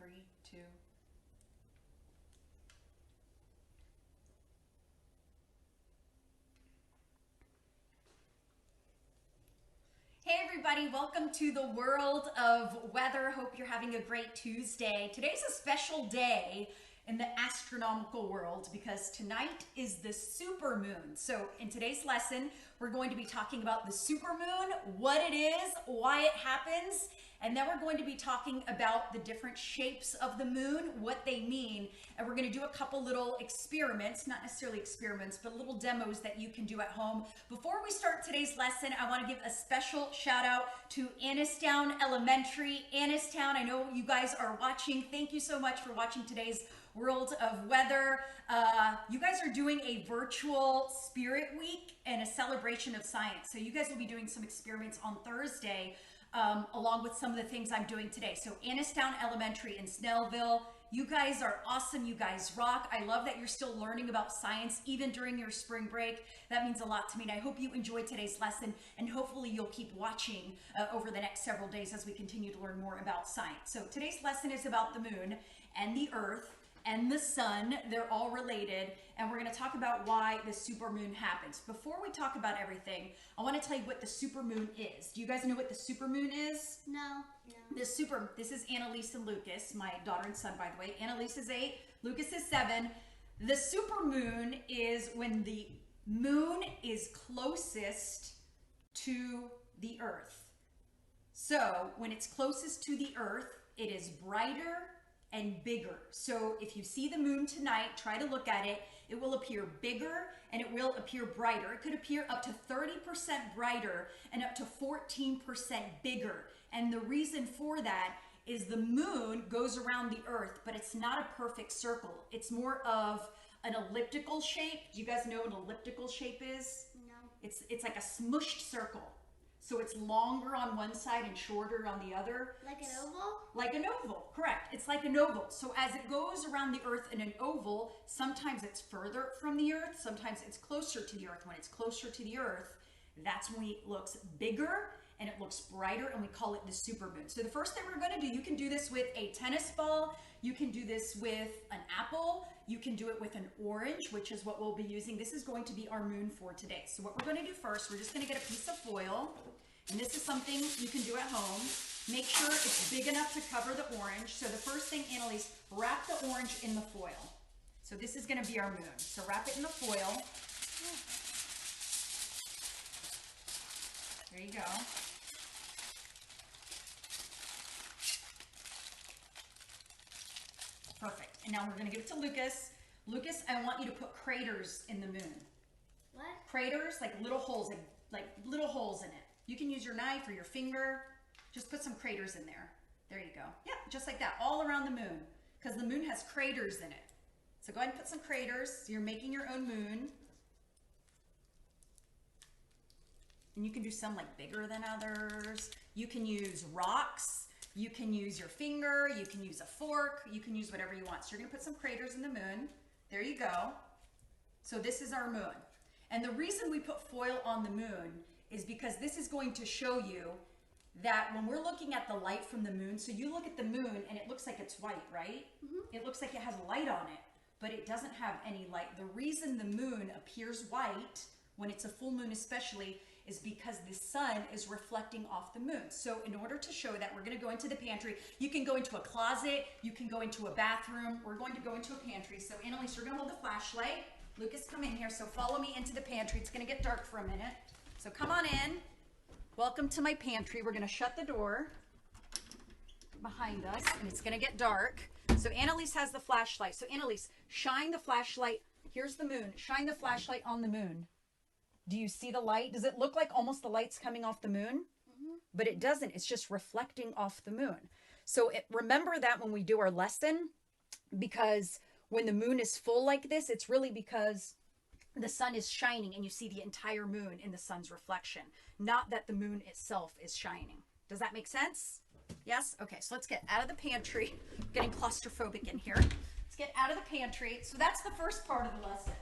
3, 2. Hey everybody, welcome to the world of weather. Hope you're having a great Tuesday. Today's a special day in the astronomical world because tonight is the supermoon. So in today's lesson, we're going to be talking about the supermoon, what it is, why it happens, and then we're going to be talking about the different shapes of the moon, what they mean, and we're going to do a couple little experiments, not necessarily experiments, but little demos that you can do at home. Before we start today's lesson, I want to give a special shout out to Annistown Elementary. Annistown, I know you guys are watching. Thank you so much for watching today's world of weather. You guys are doing a virtual spirit week and a celebration of science. So you guys will be doing some experiments on Thursday along with some of the things I'm doing today. So Annistown Elementary in Snellville, you guys are awesome. You guys rock. I love that you're still learning about science even during your spring break. That means a lot to me. And I hope you enjoyed today's lesson and hopefully you'll keep watching over the next several days as we continue to learn more about science. So today's lesson is about the moon and the earth and the sun. They're all related, and we're going to talk about why the supermoon happens. Before we talk about everything, I want to tell you what the supermoon is. Do you guys know what the supermoon is? No. This is Annalise and Lucas, my daughter and son, by the way. Annalise is 8, Lucas is 7. The supermoon is when the moon is closest to the earth. So when it's closest to the earth, it is brighter and bigger. So if you see the moon tonight, try to look at it. It will appear bigger and it will appear brighter. It could appear up to 30% brighter and up to 14% bigger. And the reason for that is the moon goes around the earth, but it's not a perfect circle. It's more of an elliptical shape. Do you guys know what an elliptical shape is? No. It's like a smushed circle. So it's longer on one side and shorter on the other. Like an oval? Like an oval, correct. It's like an oval. So as it goes around the earth in an oval, sometimes it's further from the earth, sometimes it's closer to the earth. When it's closer to the earth, that's when it looks bigger and it looks brighter, and we call it the supermoon. So the first thing we're going to do, you can do this with a tennis ball, you can do this with an apple, you can do it with an orange, which is what we'll be using. This is going to be our moon for today. So what we're going to do first, we're just going to get a piece of foil, and this is something you can do at home. Make sure it's big enough to cover the orange. So the first thing, Annalise, wrap the orange in the foil. So this is going to be our moon. So wrap it in the foil. There you go. Perfect. And now we're going to give it to Lucas. Lucas, I want you to put craters in the moon. What? Craters, like little holes, like little holes in it. You can use your knife or your finger. Just put some craters in there. There you go. Yeah, just like that, all around the moon, because the moon has craters in it. So go ahead and put some craters. You're making your own moon. And you can do some like bigger than others. You can use rocks. You can use your finger. You can use a fork. You can use whatever you want. So you're going to put some craters in the moon. There you go. So this is our moon. And the reason we put foil on the moon is because this is going to show you that when we're looking at the light from the moon, so you look at the moon and it looks like it's white, right? Mm-hmm. It looks like it has a light on it, but it doesn't have any light. The reason the moon appears white, when it's a full moon especially, is because the sun is reflecting off the moon. So in order to show that, we're gonna go into the pantry. You can go into a closet, you can go into a bathroom. We're going to go into a pantry. So Annalise, you're gonna hold the flashlight. Lucas, come in here. So follow me into the pantry. It's gonna get dark for a minute. So come on in. Welcome to my pantry. We're gonna shut the door behind us and it's gonna get dark. So Annalise has the flashlight. So Annalise, shine the flashlight. Here's the moon. Shine the flashlight on the moon. Do you see the light? Does it look like almost the light's coming off the moon? Mm-hmm. But it doesn't. It's just reflecting off the moon. So remember that when we do our lesson, because when the moon is full like this, it's really because the sun is shining and you see the entire moon in the sun's reflection, not that the moon itself is shining. Does that make sense? Yes? Okay, so let's get out of the pantry. I'm getting claustrophobic in here. Let's get out of the pantry. So that's the first part of the lesson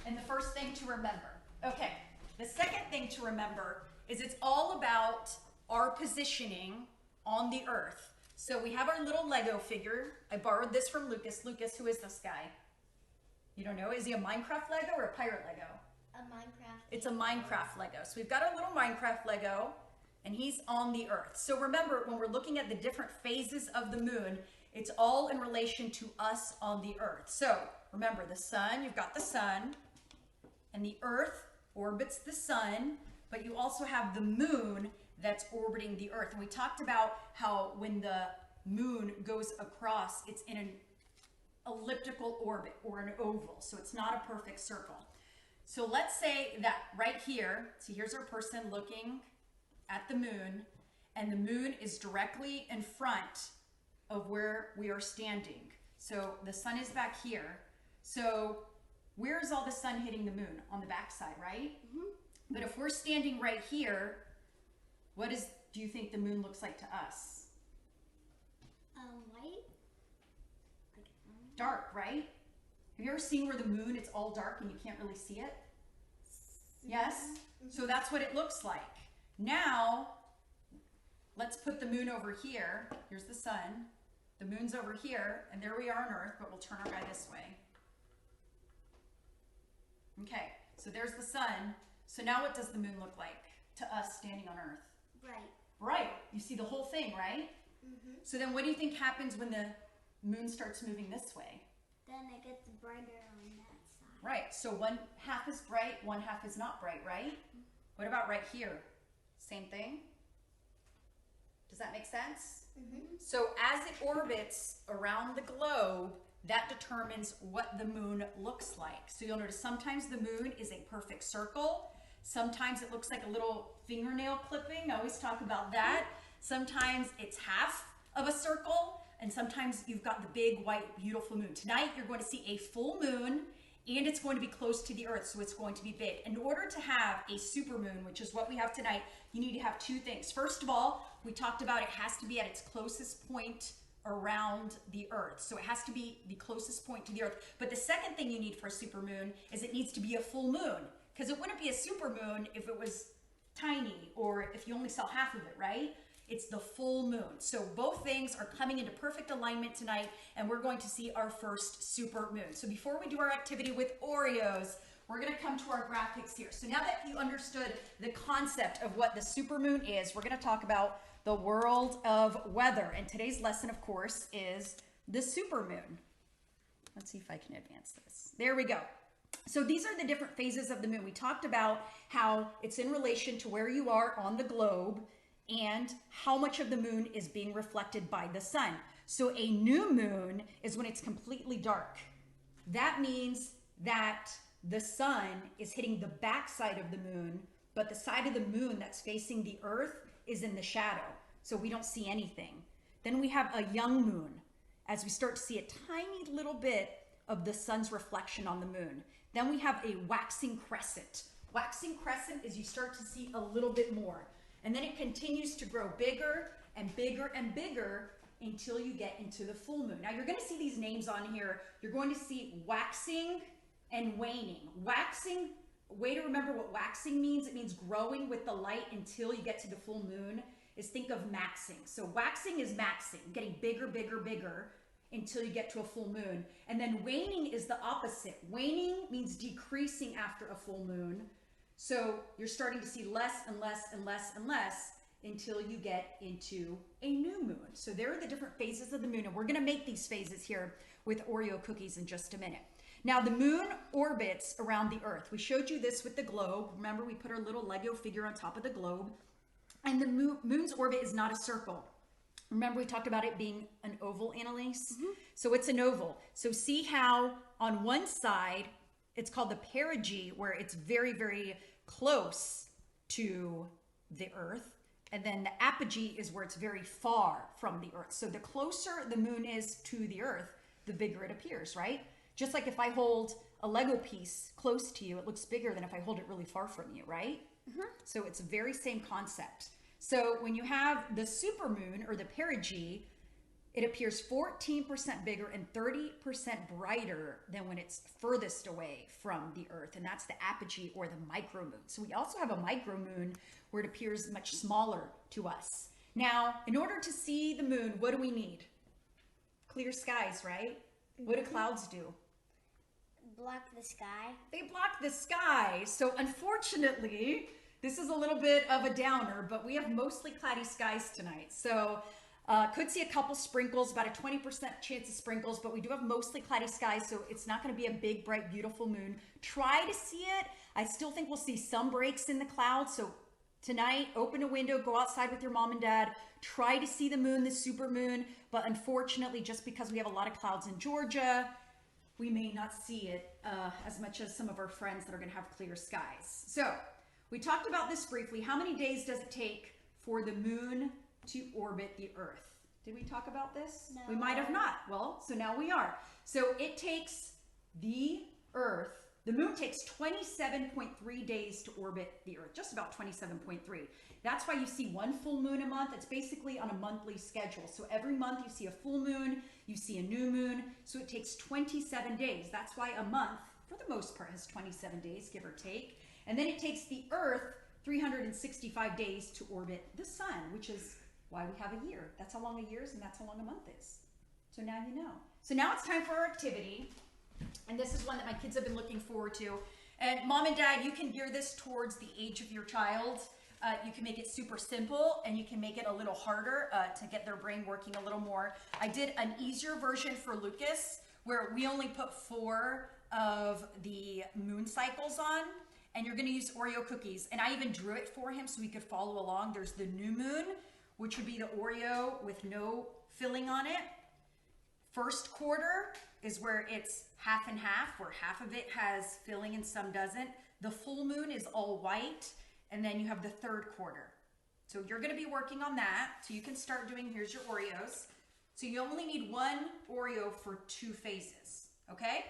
and the first thing to remember. Okay, the second thing to remember is it's all about our positioning on the earth. So we have our little Lego figure. I borrowed this from Lucas. Lucas, who is this guy? You don't know? Is he a Minecraft Lego or a pirate Lego? A Minecraft. It's a Minecraft Lego. So we've got our little Minecraft Lego, and he's on the Earth. So remember, when we're looking at the different phases of the moon, it's all in relation to us on the Earth. So remember, the sun, you've got the sun, and the Earth orbits the sun, but you also have the moon that's orbiting the Earth. And we talked about how when the moon goes across, it's in an elliptical orbit or an oval. So it's not a perfect circle. So let's say that right here, so here's our person looking at the moon, and the moon is directly in front of where we are standing. So the sun is back here. So where is all the sun hitting the moon? On the back side, right? Mm-hmm. But if we're standing right here, do you think the moon looks like to us? White. Dark, right? Have you ever seen where the moon, it's all dark and you can't really see it? Yes? Mm-hmm. So that's what it looks like. Now, let's put the moon over here. Here's the sun. The moon's over here, and there we are on Earth, but we'll turn our guy this way. Okay, so there's the sun. So now what does the moon look like to us standing on Earth? Bright. Bright. You see the whole thing, right? Mm-hmm. So then what do you think happens when the moon starts moving this way? Then it gets brighter on that side. Right, so one half is bright, one half is not bright, right? Mm-hmm. What about right here? Same thing? Does that make sense? Mm-hmm. So as it orbits around the globe, that determines what the moon looks like. So you'll notice sometimes the moon is a perfect circle. Sometimes it looks like a little fingernail clipping. I always talk about that. Sometimes it's half of a circle, and sometimes you've got the big, white, beautiful moon. Tonight, you're going to see a full moon, and it's going to be close to the Earth, so it's going to be big. In order to have a supermoon, which is what we have tonight, you need to have two things. First of all, we talked about it has to be at its closest point around the Earth. So it has to be the closest point to the Earth. But the second thing you need for a supermoon is it needs to be a full moon, because it wouldn't be a supermoon if it was tiny or if you only saw half of it, right? It's the full moon. So both things are coming into perfect alignment tonight, and we're going to see our first super moon. So before we do our activity with Oreos, we're going to come to our graphics here. So now that you understood the concept of what the supermoon is, we're going to talk about the world of weather. And today's lesson, of course, is the supermoon. Let's see if I can advance this. There we go. So these are the different phases of the moon. We talked about how it's in relation to where you are on the globe and how much of the moon is being reflected by the sun. So a new moon is when it's completely dark. That means that the sun is hitting the backside of the moon, but the side of the moon that's facing the Earth is in the shadow, so we don't see anything. Then we have a young moon, as we start to see a tiny little bit of the sun's reflection on the moon. Then we have a waxing crescent. Waxing crescent is you start to see a little bit more. And then it continues to grow bigger and bigger and bigger until you get into the full moon. Now you're going to see these names on here. You're going to see waxing and waning. Waxing, way to remember what waxing means. It means growing with the light until you get to the full moon. Is think of maxing. So waxing is maxing, getting bigger, bigger, bigger until you get to a full moon. And then waning is the opposite. Waning means decreasing after a full moon. So you're starting to see less and less and less and less until you get into a new moon. So there are the different phases of the moon, and we're going to make these phases here with Oreo cookies in just a minute. Now the moon orbits around the Earth. We showed you this with the globe. Remember, we put our little Lego figure on top of the globe. And the moon's orbit is not a circle. Remember, we talked about it being an oval, Annalise? Mm-hmm. So it's an oval. So see how on one side, it's called the perigee, where it's very, very close to the Earth. And then the apogee is where it's very far from the Earth. So the closer the moon is to the Earth, the bigger it appears, right? Just like if I hold a Lego piece close to you, it looks bigger than if I hold it really far from you, right? Mm-hmm. So it's the very same concept. So when you have the supermoon or the perigee, it appears 14% bigger and 30% brighter than when it's furthest away from the Earth. And that's the apogee or the micromoon. So we also have a micromoon where it appears much smaller to us. Now, in order to see the moon, what do we need? Clear skies, right? What do clouds do? Block the sky. They block the sky. So unfortunately, this is a little bit of a downer, but we have mostly cloudy skies tonight. So could see a couple sprinkles, about a 20% chance of sprinkles, but we do have mostly cloudy skies, so it's not going to be a big, bright, beautiful moon. Try to see it. I still think we'll see some breaks in the clouds. So tonight, open a window, go outside with your mom and dad, try to see the moon, the super moon. But unfortunately, just because we have a lot of clouds in Georgia, we may not see it as much as some of our friends that are going to have clear skies. So we talked about this briefly. How many days does it take for the moon to orbit the Earth? Did we talk about this? No. We might have not. Well, so now we are. So it takes the Earth, the moon takes 27.3 days to orbit the Earth, just about 27.3. That's why you see one full moon a month. It's basically on a monthly schedule. So every month you see a full moon, you see a new moon. So it takes 27 days. That's why a month, for the most part, has 27 days, give or take. And then it takes the Earth 365 days to orbit the sun, which is why we have a year. That's how long a year is, and that's how long a month is. So now you know. So now it's time for our activity. And this is one that my kids have been looking forward to. And mom and dad, you can gear this towards the age of your child. You can make it super simple, and you can make it a little harder to get their brain working a little more. I did an easier version for Lucas, where we only put 4 of the moon cycles on, and you're gonna use Oreo cookies. And I even drew it for him so he could follow along. There's the new moon, which would be the Oreo with no filling on it. First quarter is where it's half and half, where half of it has filling and some doesn't. The full moon is all white, and then you have the third quarter. So you're gonna be working on that. So you can start doing, here's your Oreos. So you only need 1 Oreo for 2 phases, okay?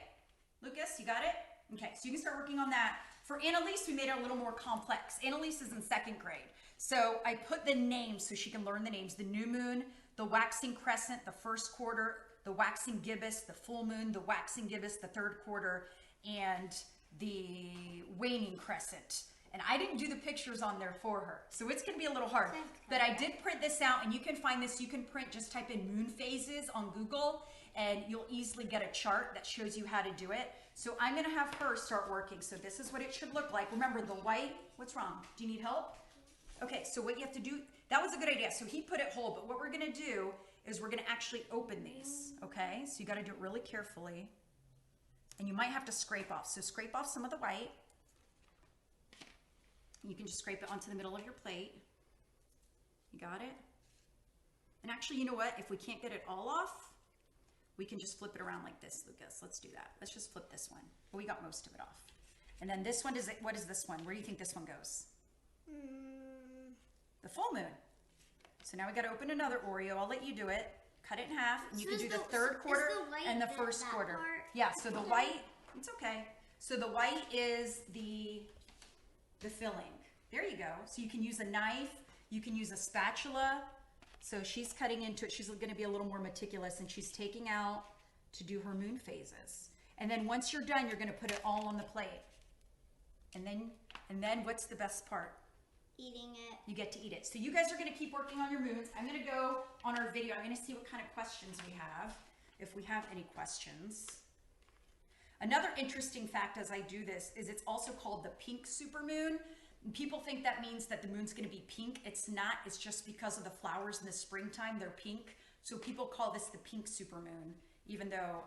Lucas, you got it? Okay, so you can start working on that. For Annalise, we made it a little more complex. Annalise is in 2nd grade. So I put the names so she can learn the names. The new moon, the waxing crescent, the first quarter, the waxing gibbous, the full moon, the waxing gibbous, the third quarter, and the waning crescent. And I didn't do the pictures on there for her, so it's gonna be a little hard. But I did print this out, and you can find this, you can print, just type in moon phases on Google, and you'll easily get a chart that shows you how to do it. So I'm gonna have her start working. So this is what it should look like. Remember the white, what's wrong? Do you need help? Okay, so what you have to do, that was a good idea. So he put it whole, but what we're gonna do is we're gonna actually open these, okay? So you gotta do it really carefully. And you might have to scrape off. So scrape off some of the white. You can just scrape it onto the middle of your plate. You got it? And actually, you know what? If we can't get it all off, we can just flip it around like this, Lucas. Let's do that. Let's just flip this one. Well, we got most of it off. And then this one, what is this one? Where do you think this one goes? The full moon. So now we got to open another Oreo. I'll let you do it. Cut it in half, and you can do the third quarter and the first quarter. Yeah, so the white, it's okay. So the white is the filling. There you go. So you can use a knife, you can use a spatula. So she's cutting into it. She's going to be a little more meticulous, and she's taking out to do her moon phases. And then once you're done, you're going to put it all on the plate. And then what's the best part? Eating it. You get to eat it. So you guys are going to keep working on your moons. I'm going to go on our video. I'm going to see what kind of questions we have, if we have any questions. Another interesting fact as I do this is it's also called the pink supermoon. People think that means that the moon's going to be pink. It's not. It's just because of the flowers in the springtime, they're pink. So people call this the pink supermoon, even though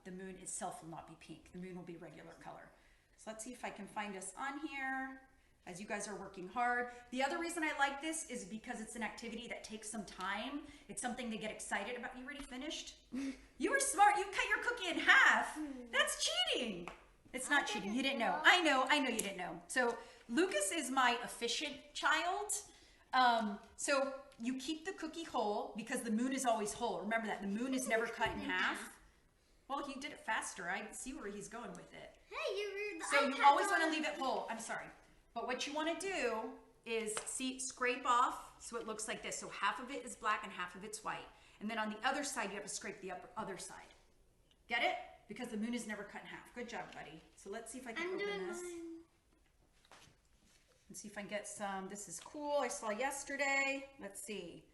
the moon itself will not be pink. The moon will be regular color. So let's see if I can find us on here as you guys are working hard. The other reason I like this is because it's an activity that takes some time. It's something they get excited about. You already finished? You were smart. You cut your cookie in half. That's cheating. It's not cheating. You didn't know. I know you didn't know. So Lucas is my efficient child. So you keep the cookie whole because the moon is always whole. Remember that. The moon is never cut in half. Well, he did it faster. I see where he's going with it. Hey, so you always want to leave it whole. I'm sorry. But what you want to do is scrape off so it looks like this. So half of it is black and half of it's white. And then on the other side, you have to scrape the other side. Get it? Because the moon is never cut in half. Good job, buddy. So let's see if I can open this. Let's see if I can get some. This is cool. I saw yesterday. Let's see.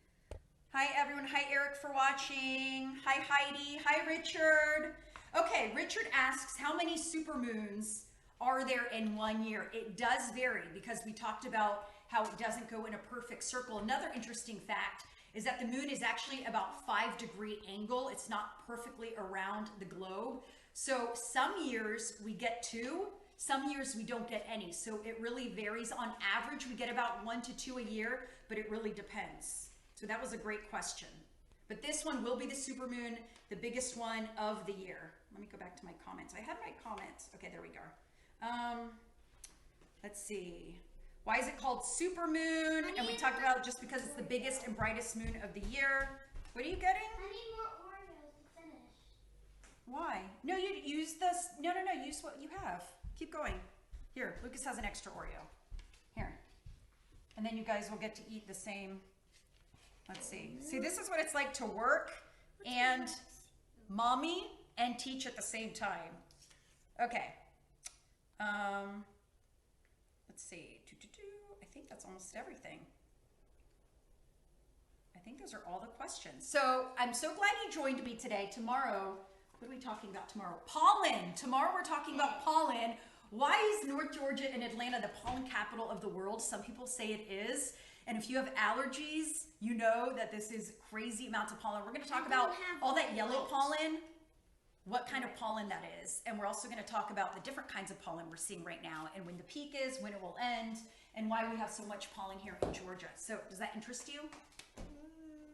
Hi, everyone. Hi, Eric, for watching. Hi, Heidi. Hi, Richard. Okay, Richard asks, how many supermoons are there in 1 year? It does vary because we talked about how it doesn't go in a perfect circle. Another interesting fact is that the moon is actually about 5-degree angle. It's not perfectly around the globe. So some years we get 2, some years we don't get any. So it really varies. On average, we get about 1 to 2 a year, but it really depends. So that was a great question. But this one will be the supermoon, the biggest one of the year. Let me go back to my comments. I had my comments. Okay, there we go. Let's see. Why is it called supermoon? And we talked about just because it's the biggest and brightest moon of the year. What are you getting? I need more Oreos to finish. Why? No, you use this. No, use what you have. Keep going. Here, Lucas has an extra Oreo. Here. And then you guys will get to eat the same. Let's see. See, this is what it's like to work and mommy and teach at the same time. Okay. Let's see. I think that's almost everything. I think those are all the questions. So I'm so glad you joined me today. Tomorrow, what are we talking about tomorrow? Pollen. Tomorrow we're talking about pollen. Why is North Georgia and Atlanta the pollen capital of the world? Some people say it is. And if you have allergies, you know that this is crazy amounts of pollen. We're going to talk about all that yellow pollen, what kind of pollen that is. And we're also going to talk about the different kinds of pollen we're seeing right now and when the peak is, when it will end, and why we have so much pollen here in Georgia. So does that interest you?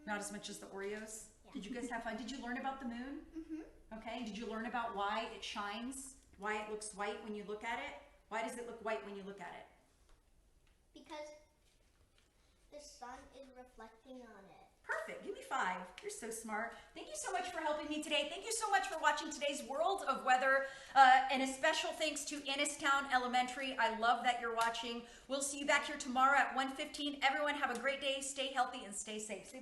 Not as much as the Oreos? Yeah. Did you guys have fun? Did you learn about the moon? Mm-hmm. Okay. Did you learn about why it shines? Why it looks white when you look at it? Why does it look white when you look at it? Because the sun is reflecting on it. Perfect. Give me 5. You're so smart. Thank you so much for helping me today. Thank you so much for watching today's World of Weather. And a special thanks to Ennistown Elementary. I love that you're watching. We'll see you back here tomorrow at 1:15. Everyone have a great day. Stay healthy and stay safe.